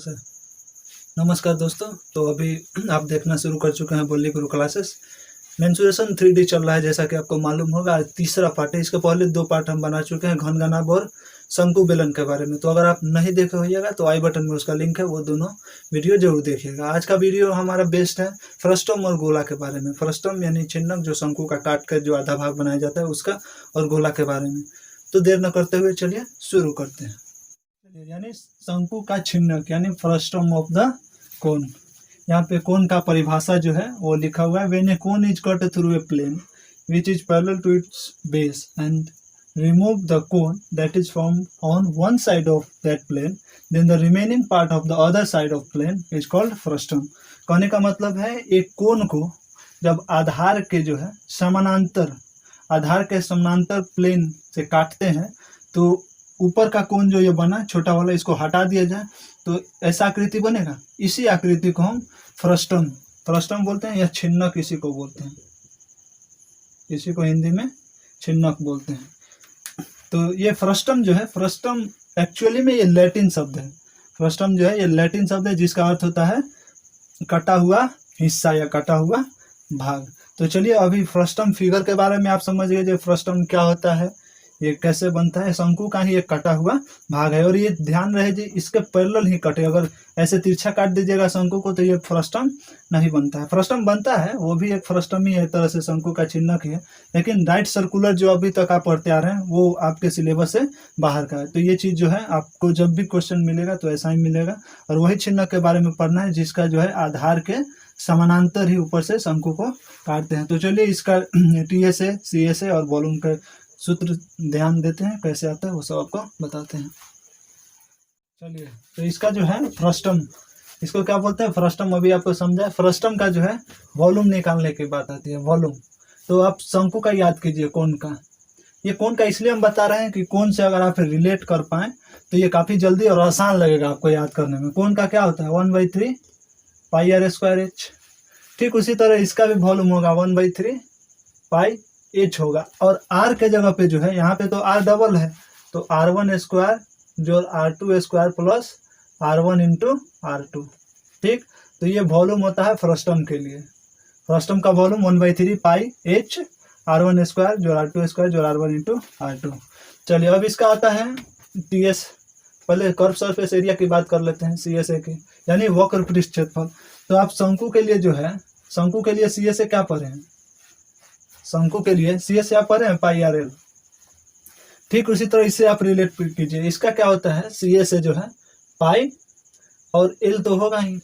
से। नमस्कार दोस्तों, तो अभी आप देखना शुरू कर चुके हैं बोली गुरु क्लासेस। मेंसुरेशन 3D चल रहा है, जैसा कि आपको मालूम होगा। आज तीसरा पार्ट है। इसके पहले 2 पार्ट हम बना चुके हैं, घन घनाभ और शंकु बेलन के बारे में। तो अगर आप नहीं देखे होइएगा तो आई बटन में उसका लिंक है, वो दोनों वीडियो जरूर देखिएगा। आज का वीडियो हमारा बेस्ट है फ्रस्टम और गोला के बारे में। फ्रस्टम यानी छिन्नक, जो शंकु का काट कर जो आधा भाग बनाया जाता है उसका, और गोला के बारे में। तो देर न करते हुए चलिए शुरू करते हैं। यानी शंकु का छिन्नक यानी फ्रस्टम ऑफ द कोन। यहाँ पे कोन का परिभाषा जो है वो लिखा हुआ है। When a cone is cut through a plane which is parallel to its base and remove the cone that is formed on one side of that plane, then the remaining part of the other side of plane is called frustum। कहने का मतलब है, एक कोन को जब आधार के जो है समानांतर प्लेन से काटते हैं तो ऊपर का कोन जो ये बना छोटा वाला, इसको हटा दिया जाए तो ऐसा आकृति बनेगा। इसी आकृति को हम फ्रस्टम बोलते हैं, या छिन्नक इसी को बोलते हैं। इसी को हिंदी में छिन्नक बोलते हैं। तो ये फ्रस्टम जो है, फ्रस्टम एक्चुअली में ये लैटिन शब्द है। फ्रस्टम जो है ये लैटिन शब्द है, जिसका अर्थ होता है कटा हुआ हिस्सा या कटा हुआ भाग। तो चलिए अभी फ्रस्टम फिगर के बारे में आप समझ गए, जो फ्रस्टम क्या होता है, ये कैसे बनता है। शंकु का ही एक कटा हुआ भाग है, और ये ध्यान रहे जी, इसके पैरेलल ही कटे। अगर ऐसे तिरछा काट दीजिएगा शंकु को तो ये फ्रस्टम नहीं बनता है। फ्रस्टम बनता है, वो भी एक फ्रस्टम ही है, एक तरह से शंकु का छिन्नक ही है। लेकिन राइट सर्कुलर जो अभी तक आप पढ़ते आ रहे हैं वो आपके सिलेबस से बाहर का है। तो ये चीज़ जो है आपको जब भी क्वेश्चन मिलेगा तो ऐसा ही मिलेगा, और वही छिन्नक के बारे में पढ़ना है जिसका जो है आधार के समानांतर ही ऊपर से शंकु को काटते हैं। तो चलिए इसका TSA, CSA और वॉल्यूम के सूत्र ध्यान देते हैं, कैसे आता है वो सब आपको बताते हैं। चलिए, तो इसका जो है फ्रस्टम, इसको क्या बोलते हैं, फ्रस्टम अभी आपको समझा। फ्रस्टम का जो है वॉल्यूम निकालने की बात आती है, वॉल्यूम। तो आप शंकु का याद कीजिए, कोन का। ये कोन का इसलिए हम बता रहे हैं कि कोन से अगर आप रिलेट कर पाए तो ये काफ़ी जल्दी और आसान लगेगा आपको याद करने में। कोन का क्या होता है, 1/3 पाई r²h। ठीक उसी तरह इसका भी वॉल्यूम होगा 1/3 पाई h होगा। और r के जगह पे जो है, यहाँ पे तो r डबल है, तो r1² जो r2² plus r1 into r2। ठीक, तो ये वॉल्यूम होता है फ्रस्टम के लिए। फ्रस्टम का वॉल्यूम 1/3 पाई h r1² जो r2² जो r1 इंटू r2। चलिए अब इसका आता है TS। पहले कर्व सरफेस एरिया की बात कर लेते हैं, CSA की, यानी वक्र पृष्ठ क्षेत्रफल। तो आप शंकु के लिए जो है, शंकु के लिए CSA क्या पढ़े हैं, शंकु के लिए CSA आप पढ़े हैं पाई RL। ठीक उसी तरह इससे आप रिलेट कीजिए। इसका क्या होता है, CSA जो है पाई और L तो होगा ही,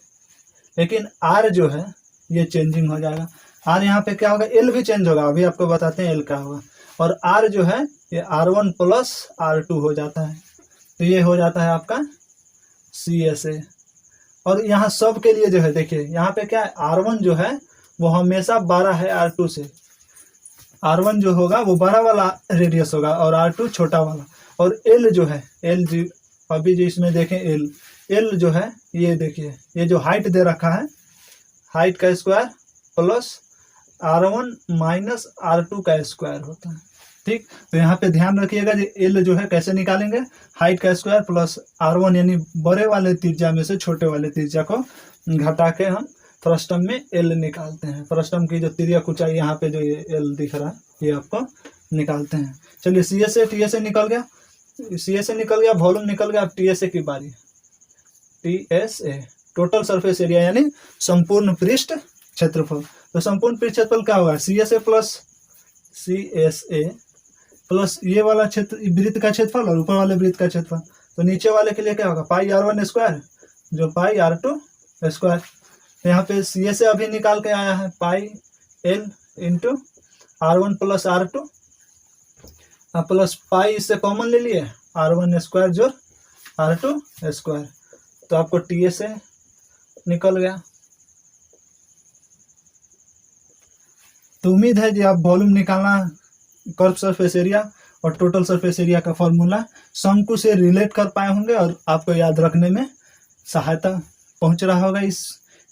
लेकिन R जो है ये चेंजिंग हो जाएगा। R यहाँ पे क्या होगा, L भी चेंज होगा, अभी आपको बताते हैं L क्या होगा। और R जो है ये R1 प्लस R2 हो जाता है, तो ये हो जाता है आपका CSA। और यहाँ सब के लिए जो है, देखिए यहाँ पे क्या है, R1 जो है वो हमेशा 12 है R2 से। R1 जो होगा वो बड़ा वाला रेडियस होगा और R2 छोटा वाला। और L जो है, L जी अभी जो इसमें देखें L जो है, ये देखिए, ये जो हाइट दे रखा है, हाइट का square plus R1 minus R2 का स्क्वायर होता है। ठीक, तो यहाँ पे ध्यान रखिएगा जी, L जो है कैसे निकालेंगे, हाइट का स्क्वायर प्लस R1 यानी बड़े वाले त्रिज्या में से छोटे वाले त्रिज्या को घटा के हम फ्रस्टम में L निकालते हैं। फ्रस्टम की जो तिर्यक ऊंचाई यहाँ पे जो ये L दिख रहा है, ये आपको निकालते हैं। चलिए CSA TSA निकल गया, CSA निकल गया, वॉल्यूम निकल गया। अब TSA की बारी। TSA टोटल सरफेस एरिया यानी संपूर्ण पृष्ठ क्षेत्रफल। तो संपूर्ण पृष्ठ क्षेत्रफल क्या होगा, CSA प्लस ये वाला क्षेत्र वृत्त का क्षेत्रफल और ऊपर वाले वृत्त का क्षेत्रफल। तो नीचे वाले के लिए क्या होगा, पाई r1² जो पाई r2²। तो यहाँ पे CSA अभी निकाल के आया है, पाई L into R1 plus R2 plus pi, इससे कॉमन ले लिए R1² जो R2²। तो आपको TSA निकल गया। तो उम्मीद है जी आप वॉल्यूम निकालना, कर्व सरफेस एरिया और टोटल सरफेस एरिया का फॉर्मूला शंकु से रिलेट कर पाए होंगे, और आपको याद रखने में सहायता पहुंच रहा होगा।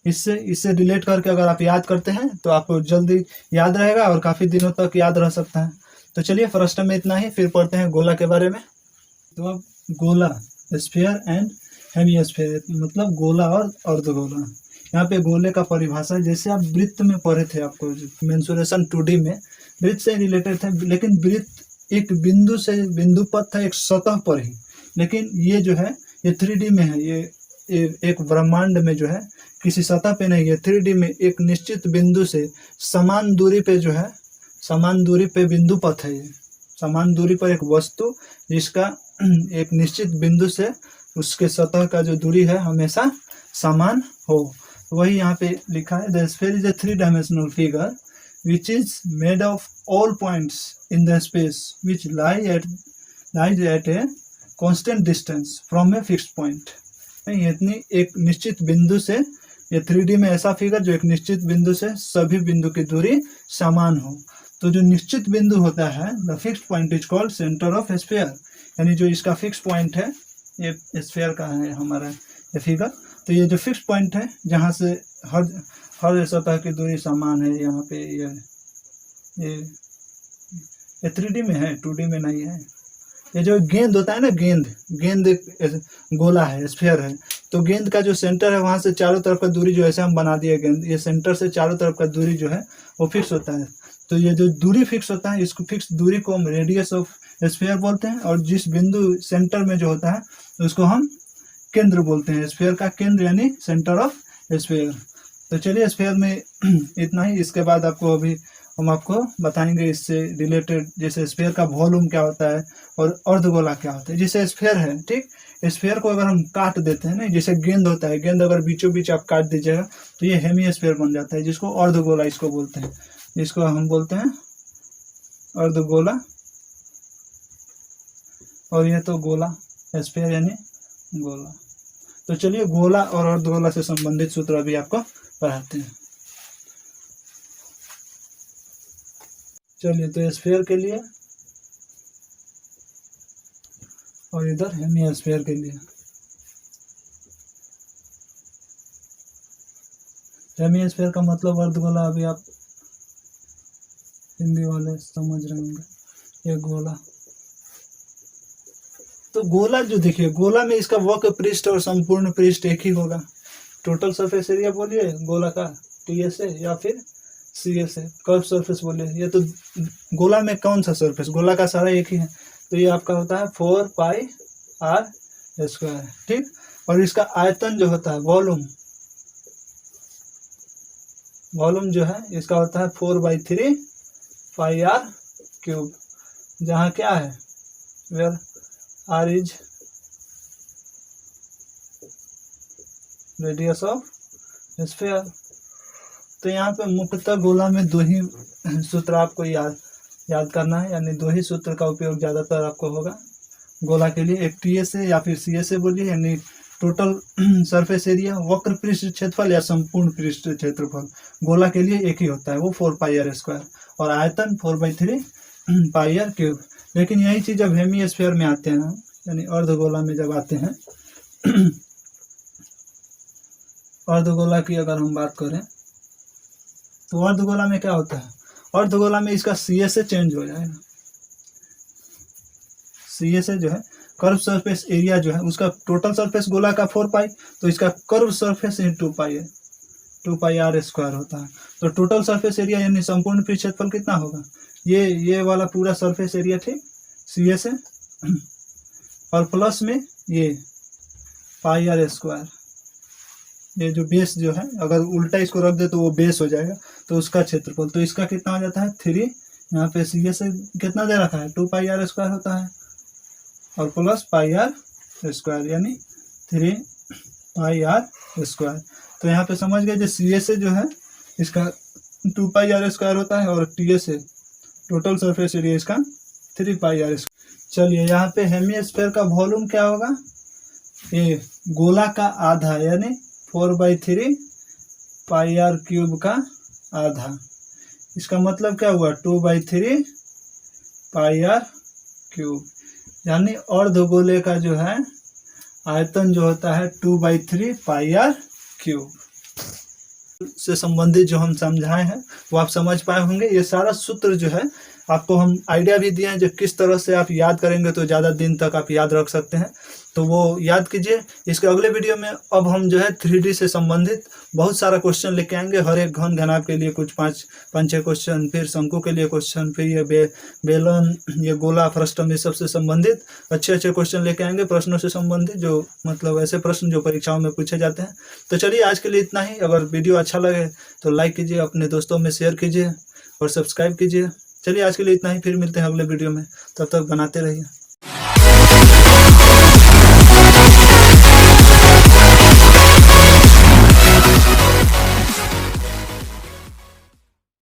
इससे रिलेट करके अगर आप याद करते हैं तो आपको जल्दी याद रहेगा और काफ़ी दिनों तक याद रह सकता है। तो चलिए फ्रस्टम में इतना ही, फिर पढ़ते हैं गोला के बारे में। तो अब गोला, स्फीयर एंड हेमिस्फेयर मतलब गोला और अर्धगोला। यहाँ पे गोले का परिभाषा जैसे आप वृत्त में पढ़े थे, आपको मेंसुरेशन 2D में वृत्त से रिलेटेड था, लेकिन वृत्त एक बिंदु से बिंदु पर था, एक सतह पर ही। लेकिन ये जो है ये 3D में है, ये एक ब्रह्मांड में जो है किसी सतह पे नहीं है, 3D में एक निश्चित बिंदु से समान दूरी पे जो है, समान दूरी पे बिंदु पथ है। ये समान दूरी पर एक वस्तु जिसका एक निश्चित बिंदु से उसके सतह का जो दूरी है हमेशा समान हो, वही यहाँ पे लिखा है। The sphere is a 3-dimensional figure which is made of all points in the space which lies at a constant distance from a fixed point। इतनी एक निश्चित बिंदु से, ये 3D में ऐसा फिगर जो एक निश्चित बिंदु से सभी बिंदु की दूरी समान हो। तो जो निश्चित बिंदु होता है, the fixed point is called centre of sphere, यानी जो इसका फिक्स पॉइंट है, ये स्फीयर का है हमारा ये फिगर। तो ये जो फिक्स पॉइंट है जहाँ से हर सतह की दूरी समान है, यहाँ पे ये 3D में है, 2D में नहीं है। ये जो गेंद होता है ना, गेंद एक गोला है, स्फीयर है, तो गेंद का जो सेंटर है वहाँ से चारों तरफ का दूरी जो ऐसे हम बना दिए गेंद, ये सेंटर से चारों तरफ का दूरी जो है वो फिक्स होता है। तो ये जो दूरी फिक्स होता है, इसको फिक्स दूरी को हम रेडियस ऑफ स्फीयर बोलते हैं, और जिस बिंदु सेंटर में जो होता है उसको हम केंद्र बोलते हैं, स्फीयर का केंद्र यानी सेंटर ऑफ स्फीयर। तो चलिए स्फीयर में इतना ही। इसके बाद अभी हम आपको बताएंगे इससे रिलेटेड, जैसे स्फीयर का वॉल्यूम क्या होता है और अर्धगोला क्या होता है। जैसे स्फीयर है, ठीक, स्फीयर को अगर हम काट देते हैं ना, जैसे गेंद होता है, गेंद अगर बीचों बीच आप काट दीजिएगा तो ये हेमिस्फीयर बन जाता है, जिसको अर्धगोला इसको बोलते हैं, जिसको हम बोलते हैं अर्धगोला। और ये तो गोला, स्फीयर यानी गोला। तो चलिए गोला और अर्धगोला से संबंधित सूत्र अभी आपको पढ़ाते हैं। चलिए, तो स्फीयर के लिए और इधर हेमिस्फीयर के लिए। हेमिस्फीयर का मतलब अर्धगोला, अभी आप हिंदी वाले समझ रहे होंगे, ये गोला। तो गोला जो देखिए, गोला में इसका वक्र पृष्ठ और संपूर्ण पृष्ठ एक ही होगा। टोटल सरफेस एरिया बोलिए गोला का, TS है या फिर CS है, कर्व सरफेस बोलिए। ये तो गोला में कौन सा सरफेस, गोला का सारा एक ही है, तो ये आपका होता है 4πr², ठीक। और इसका आयतन जो होता है, वॉल्यूम जो है इसका होता है 4/3πr³, जहाँ क्या है, where R is radius of sphere. तो यहाँ पे मुख्यतः गोला में दो ही सूत्र आपको याद करना है, यानी दो ही सूत्र का उपयोग ज़्यादातर आपको होगा गोला के लिए, एक TS है या फिर CS है बोलिए, यानी टोटल सरफेस एरिया, वक्र पृष्ठ क्षेत्रफल या संपूर्ण पृष्ठ क्षेत्रफल। गोला के लिए एक ही होता है, वो 4πr², और आयतन 4/3πr³। लेकिन यही चीज़ जब हेमिस्फीयर में आते हैं, यानी अर्धगोला में जब आते हैं, अर्धगोला की अगर हम बात करें तो अर्धगोला में क्या होता है, अर्धगोला में इसका CS से चेंज हो जाएगा। CS से जो है कर्व सरफेस एरिया जो है, उसका टोटल सरफेस गोला का 4π, तो इसका कर्व सरफेस 2π है, 2πr² होता है। तो टोटल सरफेस एरिया यानी संपूर्ण पृष्ठ क्षेत्रफल कितना होगा, ये वाला पूरा सरफेस एरिया, ठीक, CS है, और प्लस में ये πr², ये जो बेस जो है, अगर उल्टा इसको रख दे तो वो बेस हो जाएगा, तो उसका क्षेत्रफल। तो इसका कितना हो जाता है 3, यहाँ पे CS से कितना दे रखा है 2πr² होता है, और प्लस πr² यानी 3πr²। तो यहाँ पे समझ गए, जो CS से जो है इसका 2πr² होता है, और TS से टोटल सरफेस एरिया इसका 3πr²। चलिए, यहाँ पे हेमिस्फीयर का वॉल्यूम क्या होगा, ये गोला का आधा, यानी 4/3πr³ का आधा। इसका मतलब क्या हुआ 2/3πr³, यानी अर्धगोले का जो है आयतन जो होता है 2/3πr³ से संबंधित जो हम समझाए हैं वो आप समझ पाए होंगे। ये सारा सूत्र जो है आपको हम आइडिया भी दिए हैं जो किस तरह से आप याद करेंगे तो ज़्यादा दिन तक आप याद रख सकते हैं, तो वो याद कीजिए। इसके अगले वीडियो में अब हम जो है 3D से संबंधित बहुत सारा क्वेश्चन लेके आएंगे, हर एक घन घनाभ के लिए कुछ 5-6 क्वेश्चन, फिर शंकु के लिए क्वेश्चन, फिर ये बेलन, ये गोला, फ्रस्टम, ये सबसे संबंधित अच्छे अच्छे क्वेश्चन लेके आएंगे, प्रश्नों से संबंधित, जो मतलब ऐसे प्रश्न जो परीक्षाओं में पूछे जाते हैं। तो चलिए आज के लिए इतना ही। अगर वीडियो अच्छा लगे तो लाइक कीजिए, अपने दोस्तों में शेयर कीजिए और सब्सक्राइब कीजिए। चलिए आज के लिए इतना ही, फिर मिलते हैं अगले वीडियो में, तब तक बनाते रहिए।